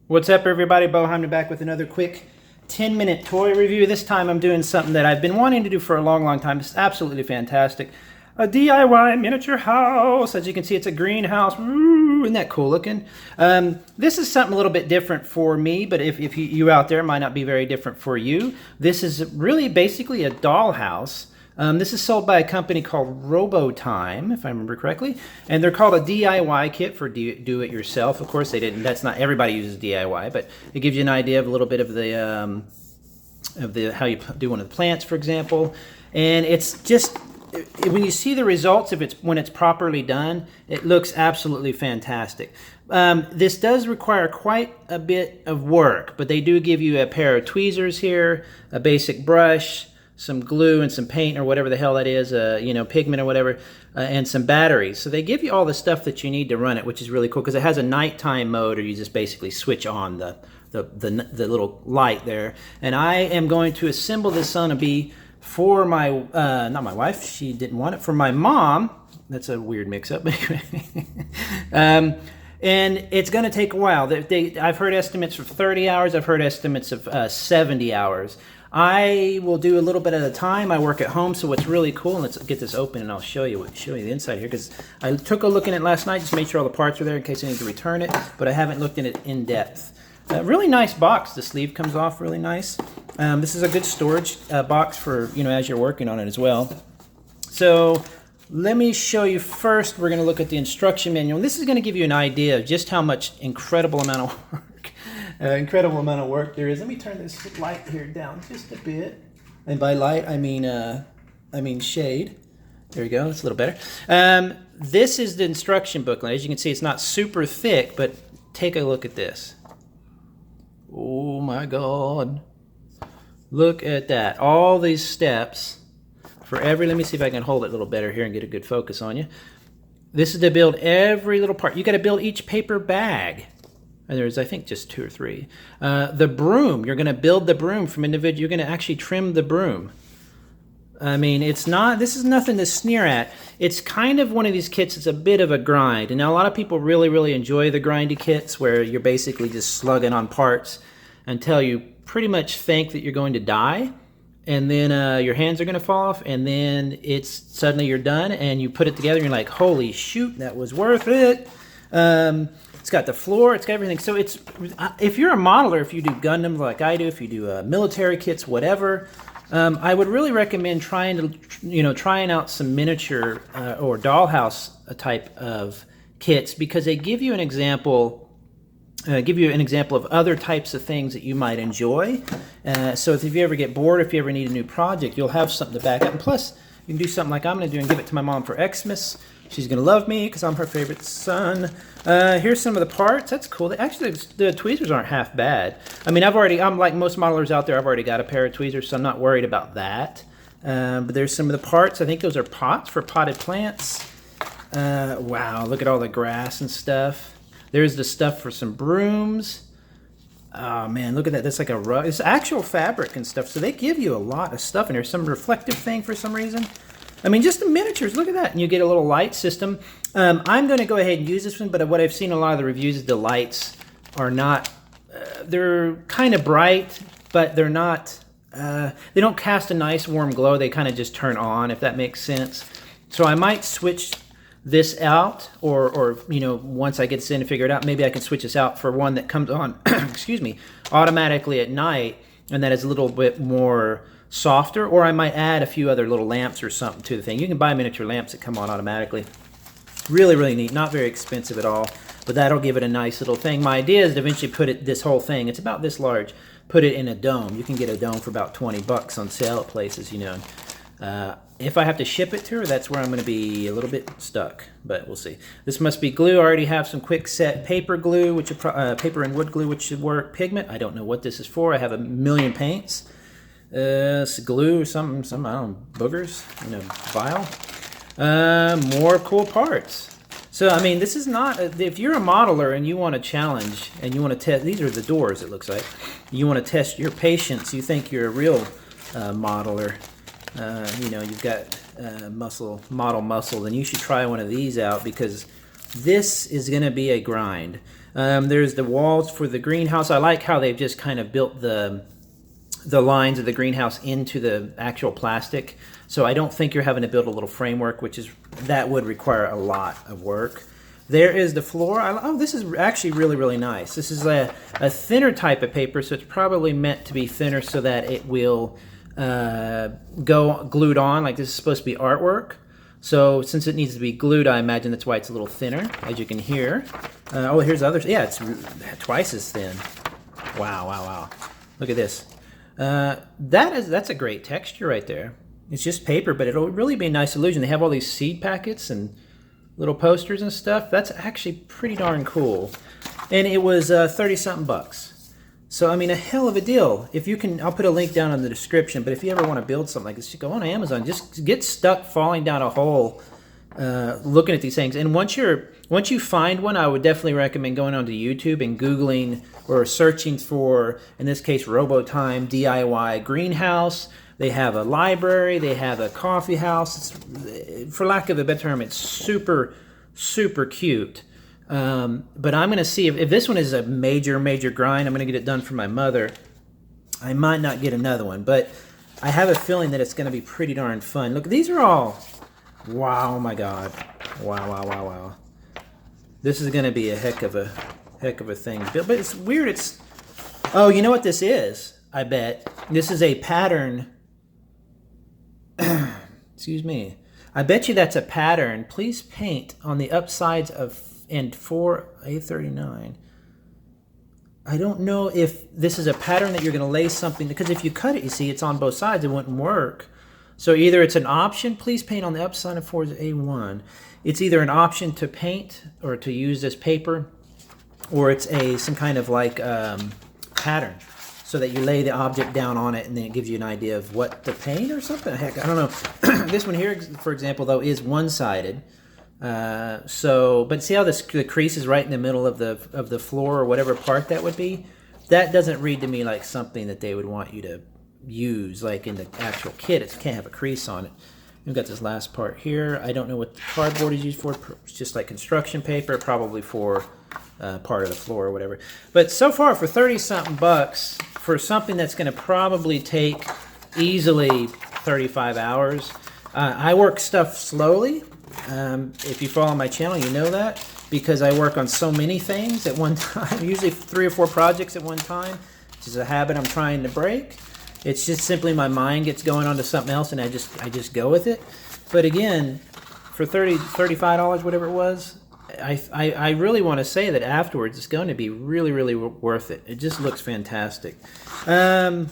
What's up, everybody? Beau-hindman back with another quick 10-minute toy review. This time I'm doing something that I've been wanting to do for a long time. It's absolutely fantastic. A DIY miniature house. As you can see, it's a greenhouse. Woo, isn't that cool looking? This is something a little bit different for me, but if you out there, it might not be very different for you. This is really basically a dollhouse. This is sold by a company called Robotime, if I remember correctly, and they're called a DIY kit for do it yourself. Of course, they didn't. That's not everybody uses DIY, but it gives you an idea of a little bit of the how you do one of the plants, for example. And it's just when you see the results, when it's properly done, it looks absolutely fantastic. This does require quite a bit of work, but they do give you a pair of tweezers here, a basic brush, some glue and some paint or whatever the hell that is, pigment or whatever, and some batteries. So they give you all the stuff that you need to run it, which is really cool because it has a nighttime mode, or you just basically switch on the little light there. And I am going to assemble this son of B for my, not my wife, she didn't want it, for my mom. That's a weird mix-up. And it's going to take a while. I've heard estimates of 30 hours. I've heard estimates of 70 hours. I will do a little bit at a time. I work at home, so what's really cool, and let's get this open and I'll show you the inside here, because I took a look at it last night, just made sure all the parts are there in case I need to return it, but I haven't looked at it in depth. Really nice box. The sleeve comes off really nice. This is a good storage box for, as you're working on it as well. So let me show you first. We're going to look at the instruction manual. This is going to give you an idea of just how much incredible amount of work there is. Let me turn this light here down just a bit. And by light, I mean shade. There you go. It's a little better. This is the instruction booklet. As you can see, it's not super thick, but take a look at this. Oh my God. Look at that. All these steps for every, let me see if I can hold it a little better here and get a good focus on you. This is to build every little part. You got to build each paper bag. And there's, I think, just 2 or 3. The broom, you're going to build the broom from individual. You're going to actually trim the broom. I mean, this is nothing to sneer at. It's kind of one of these kits, it's a bit of a grind. And now a lot of people really enjoy the grindy kits where you're basically just slugging on parts until you pretty much think that you're going to die. And then your hands are going to fall off. And then suddenly you're done and you put it together and you're like, holy shoot, that was worth it. It's got the floor, it's got everything. So if you're a modeler, if you do Gundams like I do, if you do military kits, whatever, I would really recommend trying out some miniature or dollhouse type of kits, because they give you an example. Of other types of things that you might enjoy. So if you ever get bored, if you ever need a new project, you'll have something to back up. And plus, you can do something like I'm going to do and give it to my mom for Xmas. She's going to love me because I'm her favorite son. Here's some of the parts. That's cool. Actually, the tweezers aren't half bad. I mean, I'm like most modelers out there, I've already got a pair of tweezers, so I'm not worried about that. But there's some of the parts. I think those are pots for potted plants. Wow, look at all the grass and stuff. There's the stuff for some brooms. Oh man, look at that. That's like a rug. It's actual fabric and stuff. So they give you a lot of stuff. And there's some reflective thing for some reason. I mean, just the miniatures. Look at that. And you get a little light system. I'm going to go ahead and use this one. But what I've seen in a lot of the reviews is the lights are not, they're kind of bright, but they're not, they don't cast a nice warm glow. They kind of just turn on, if that makes sense. So I might switch this out, or once I get this in and figure it out, maybe I can switch this out for one that comes on excuse me, automatically at night, and that is a little bit more softer. Or I might add a few other little lamps or something to the thing. You can buy miniature lamps that come on automatically. Really neat. Not very expensive at all, but that'll give it a nice little thing. My idea is to eventually put this whole thing, it's about this large, put it in a dome. You can get a dome for about 20 bucks on sale at places, If I have to ship it to her, that's where I'm going to be a little bit stuck, but we'll see. This must be glue. I already have some quick set paper glue, paper and wood glue, which should work. Pigment, I don't know what this is for. I have a million paints. It's glue or some I don't know, boogers in a vial. More cool parts. So I mean, this is not, if you're a modeler and you want a challenge and you want to test, these are the doors, it looks like. You want to test your patience, you think you're a real modeler. You've got model muscle, then you should try one of these out, because this is going to be a grind. There's the walls for the greenhouse. I like how they've just kind of built the lines of the greenhouse into the actual plastic. So I don't think you're having to build a little framework, that would require a lot of work. There is the floor. Oh, this is actually really, really nice. This is a thinner type of paper, so it's probably meant to be thinner so that it will go glued on. Like this is supposed to be artwork. So since it needs to be glued, I imagine that's why it's a little thinner, as you can hear. Oh, here's others. Yeah, it's twice as thin. Wow, wow, wow. Look at this. That's a great texture right there. It's just paper, but it'll really be a nice illusion. They have all these seed packets and little posters and stuff. That's actually pretty darn cool. And it was 30-something bucks. So, I mean, a hell of a deal. If you can, I'll put a link down in the description, but if you ever want to build something like this, you go on Amazon. Just get stuck falling down a hole looking at these things. And once you find one, I would definitely recommend going onto YouTube and Googling or searching for, in this case, RoboTime DIY greenhouse. They have a library. They have a coffee house. For lack of a better term, it's super, super cute. But I'm going to see if this one is a major, major grind. I'm going to get it done for my mother. I might not get another one, but I have a feeling that it's going to be pretty darn fun. Look, these are all, wow, oh my God. Wow, wow, wow, wow. This is going to be a heck of a thing. But it's weird. Oh, you know what this is? I bet. This is a pattern. Excuse me. I bet you that's a pattern. Please paint on the upsides of and for A39. I don't know if this is a pattern that you're going to lay something, because if you cut it, you see it's on both sides, it wouldn't work. So either it's an option, please paint on the upside of for A1. It's either an option to paint or to use this paper, or it's some kind of like pattern, so that you lay the object down on it and then it gives you an idea of what to paint or something. Heck, I don't know. This one here, for example, though, is one-sided. But see how the crease is right in the middle of the floor or whatever part that would be? That doesn't read to me like something that they would want you to use like in the actual kit. It can't have a crease on it. We've got this last part here. I don't know what the cardboard is used for. It's just like construction paper, probably for part of the floor or whatever. But so far, for 30-something bucks, for something that's going to probably take easily 35 hours, I work stuff slowly. If you follow my channel, you know that, because I work on so many things at one time, usually 3 or 4 projects at one time, which is a habit I'm trying to break. It's just simply my mind gets going on to something else and I just go with it. But again, for $35, whatever it was, I really want to say that afterwards it's going to be really, really worth it. It just looks fantastic. I'm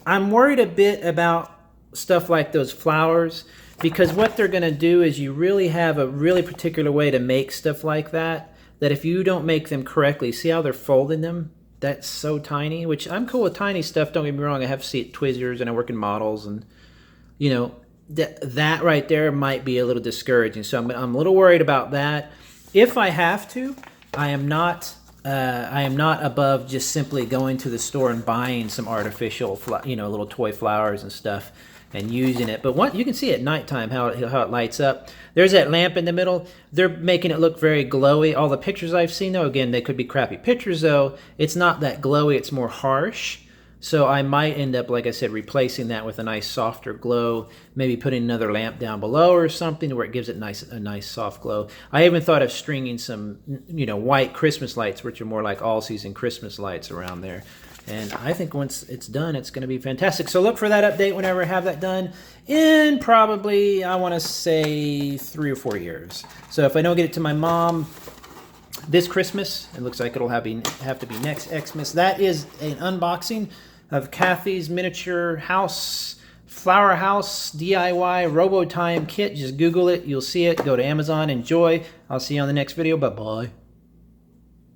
worried a bit about stuff like those flowers, because what they're going to do is you really have a really particular way to make stuff like that if you don't make them correctly, see how they're folding them? That's so tiny, which I'm cool with tiny stuff, don't get me wrong. I have Twizzlers and I work in models, and you know, that right there might be a little discouraging. So I'm a little worried about that. If I have to, I am not above just simply going to the store and buying some artificial, little toy flowers and stuff and using it. But you can see at nighttime how it lights up. There's that lamp in the middle. They're making it look very glowy. All the pictures I've seen, though, again, they could be crappy pictures, though. It's not that glowy. It's more harsh. So I might end up, like I said, replacing that with a nice softer glow, maybe putting another lamp down below or something where it gives it a nice soft glow. I even thought of stringing some, white Christmas lights, which are more like all-season Christmas lights around there. And I think once it's done, it's going to be fantastic. So look for that update whenever I have that done in probably, I want to say, 3 or 4 years. So if I don't get it to my mom this Christmas, it looks like it'll have to be next Xmas. That is an unboxing of Cathy's miniature flower house DIY RoboTime kit. Just Google it. You'll see it. Go to Amazon. Enjoy. I'll see you on the next video. Bye-bye.